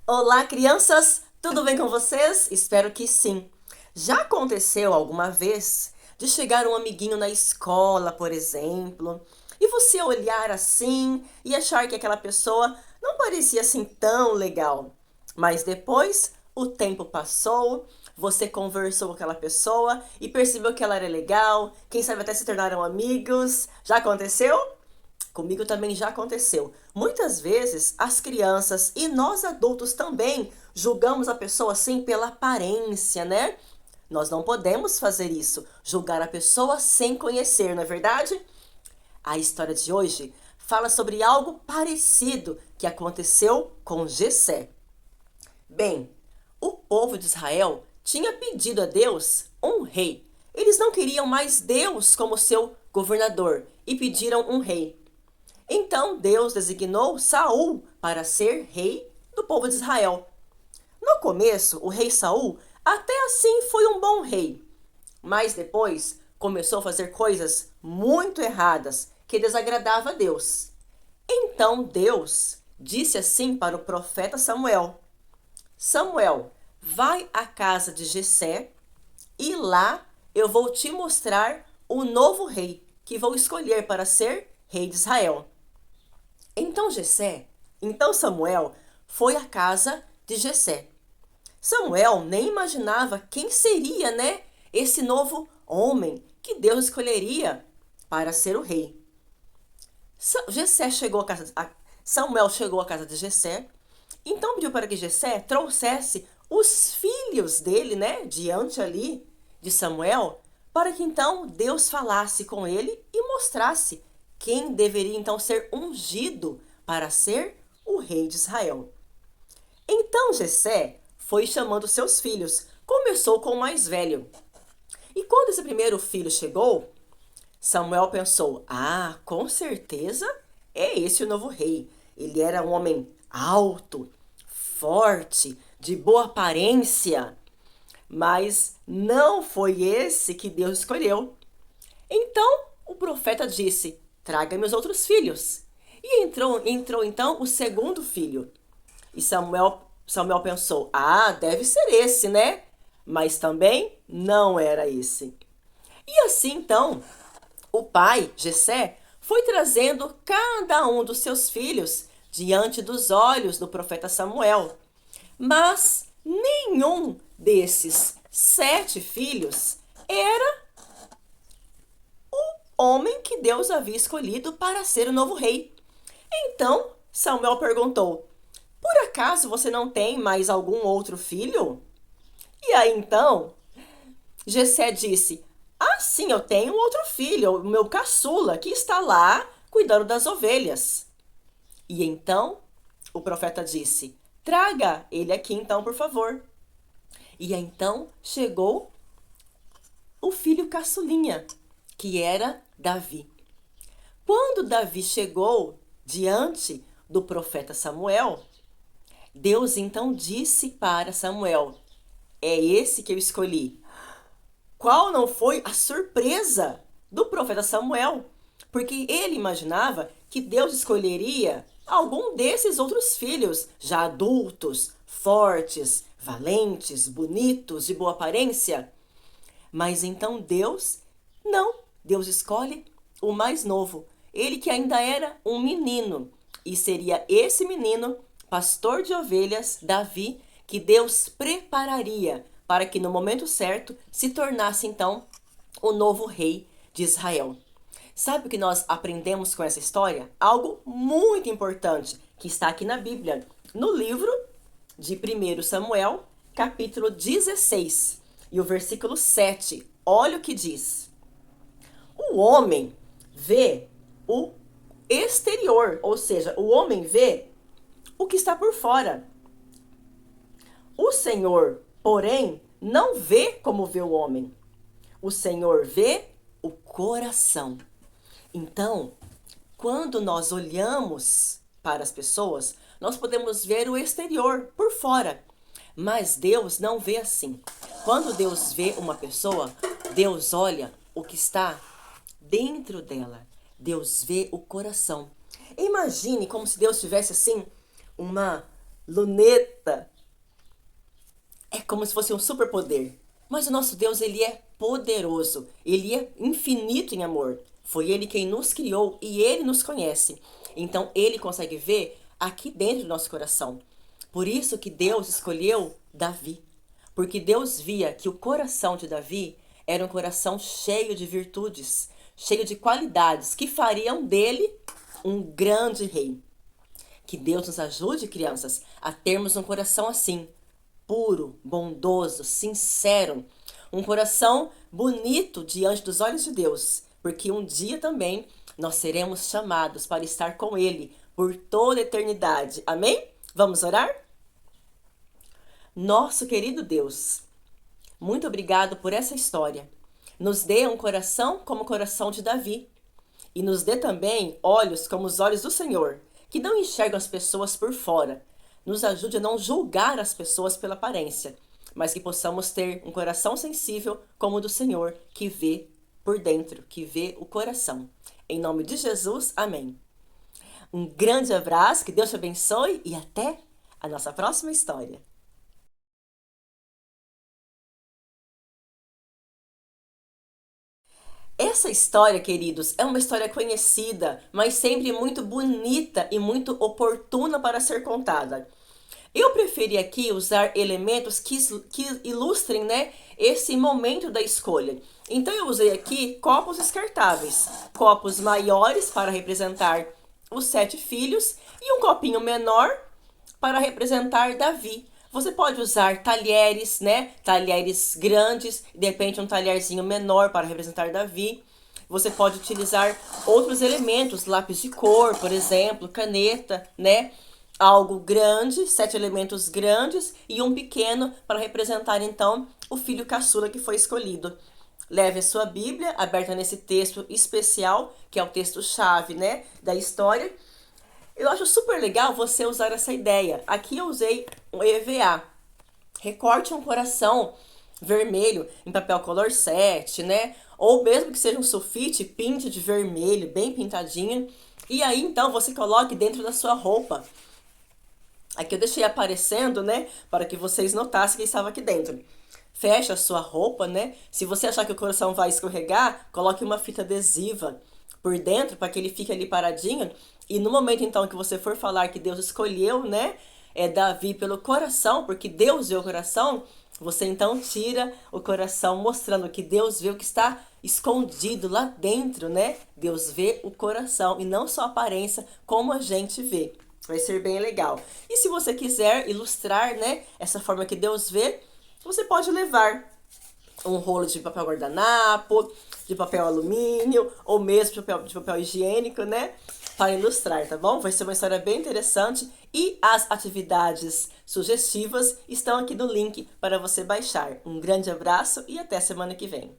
Olá, crianças! Tudo bem com vocês? Espero que sim. Já aconteceu alguma vez de chegar um amiguinho na escola, por exemplo, e você olhar assim e achar que aquela pessoa não parecia assim tão legal, mas depois o tempo passou, você conversou com aquela pessoa e percebeu que ela era legal, quem sabe até se tornaram amigos. Já aconteceu? Comigo também já aconteceu. Muitas vezes as crianças e nós adultos também julgamos a pessoa assim pela aparência, né? Nós não podemos fazer isso, julgar a pessoa sem conhecer, não é verdade? A história de hoje fala sobre algo parecido que aconteceu com Jessé. Bem, o povo de Israel tinha pedido a Deus um rei. Eles não queriam mais Deus como seu governador e pediram um rei. Então Deus designou Saul para ser rei do povo de Israel. No começo, o rei Saul até assim foi um bom rei, mas depois começou a fazer coisas muito erradas que desagradava a Deus. Então Deus disse assim para o profeta Samuel: Samuel, vai à casa de Jessé e lá eu vou te mostrar o novo rei que vou escolher para ser rei de Israel. Então Jessé, então Samuel foi à casa de Jessé. Samuel nem imaginava quem seria, né, esse novo homem que Deus escolheria para ser o rei. Jessé chegou à casa, Samuel chegou à casa de Jessé, então pediu para que Jessé trouxesse os filhos dele, né, diante ali de Samuel, para que então Deus falasse com ele e mostrasse quem deveria então ser ungido para ser o rei de Israel. Então Jessé foi chamando seus filhos. Começou com o mais velho. E quando esse primeiro filho chegou, Samuel pensou: ah, com certeza é esse o novo rei. Ele era um homem alto, forte, de boa aparência. Mas não foi esse que Deus escolheu. Então o profeta disse: traga-me os outros filhos. E entrou então o segundo filho. E Samuel pensou: ah, deve ser esse, né? Mas também não era esse. E assim então, o pai, Jessé, foi trazendo cada um dos seus filhos diante dos olhos do profeta Samuel. Mas nenhum desses 7 filhos era homem que Deus havia escolhido para ser o novo rei. Então Samuel perguntou: por acaso você não tem mais algum outro filho? E aí então Jessé disse: ah, sim, eu tenho outro filho, o meu caçula, que está lá cuidando das ovelhas. E então o profeta disse: traga ele aqui então, por favor. E então chegou o filho caçulinha, que era Davi. Quando Davi chegou diante do profeta Samuel, Deus então disse para Samuel: é esse que eu escolhi. Qual não foi a surpresa do profeta Samuel? Porque ele imaginava que Deus escolheria algum desses outros filhos, já adultos, fortes, valentes, bonitos, de boa aparência. Mas então Deus, não, Deus escolhe o mais novo, ele que ainda era um menino. E seria esse menino, pastor de ovelhas, Davi, que Deus prepararia para que no momento certo se tornasse então o novo rei de Israel. Sabe o que nós aprendemos com essa história? Algo muito importante que está aqui na Bíblia, no livro de 1 Samuel, capítulo 16, e o versículo 7. Olha o que diz: o homem vê o exterior, ou seja, o homem vê o que está por fora. O Senhor, porém, não vê como vê o homem. O Senhor vê o coração. Então, quando nós olhamos para as pessoas, nós podemos ver o exterior, por fora. Mas Deus não vê assim. Quando Deus vê uma pessoa, Deus olha o que está dentro dela. Deus vê o coração. Imagine como se Deus tivesse assim uma luneta. É como se fosse um superpoder. Mas o nosso Deus, ele é poderoso. Ele é infinito em amor. Foi ele quem nos criou e ele nos conhece. Então ele consegue ver aqui dentro do nosso coração. Por isso que Deus escolheu Davi. Porque Deus via que o coração de Davi era um coração cheio de virtudes, cheio de qualidades que fariam dele um grande rei. Que Deus nos ajude, crianças, a termos um coração assim, puro, bondoso, sincero, um coração bonito diante dos olhos de Deus, porque um dia também nós seremos chamados para estar com Ele por toda a eternidade. Amém? Vamos orar? Nosso querido Deus, muito obrigado por essa história. Nos dê um coração como o coração de Davi. E nos dê também olhos como os olhos do Senhor, que não enxergam as pessoas por fora. Nos ajude a não julgar as pessoas pela aparência, mas que possamos ter um coração sensível como o do Senhor, que vê por dentro, que vê o coração. Em nome de Jesus, amém. Um grande abraço, que Deus te abençoe e até a nossa próxima história. Essa história, queridos, é uma história conhecida, mas sempre muito bonita e muito oportuna para ser contada. Eu preferi aqui usar elementos que ilustrem, né, esse momento da escolha. Então eu usei aqui copos descartáveis, copos maiores para representar os 7 filhos e um copinho menor para representar Davi. Você pode usar talheres, né? Talheres grandes, de repente um talherzinho menor para representar Davi. Você pode utilizar outros elementos, lápis de cor, por exemplo, caneta, né? Algo grande, 7 elementos grandes e um pequeno para representar então o filho caçula que foi escolhido. Leve a sua Bíblia aberta nesse texto especial, que é o texto-chave, né, da história. Eu acho super legal você usar essa ideia. Aqui eu usei um EVA. Recorte um coração vermelho em papel color 7, né? Ou mesmo que seja um sulfite, pinte de vermelho, bem pintadinho. E aí, então, você coloque dentro da sua roupa. Aqui eu deixei aparecendo, né? Para que vocês notassem que estava aqui dentro. Feche a sua roupa, né? Se você achar que o coração vai escorregar, coloque uma fita adesiva por dentro para que ele fique ali paradinho. E no momento então que você for falar que Deus escolheu, né, Davi pelo coração, porque Deus vê o coração, você então tira o coração mostrando que Deus vê o que está escondido lá dentro, né? Deus vê o coração e não só a aparência como a gente vê. Vai ser bem legal. E se você quiser ilustrar, né, essa forma que Deus vê, você pode levar um rolo de papel guardanapo, de papel alumínio, ou mesmo de papel higiênico, né? Para ilustrar, tá bom? Vai ser uma história bem interessante e as atividades sugestivas estão aqui no link para você baixar. Um grande abraço e até semana que vem.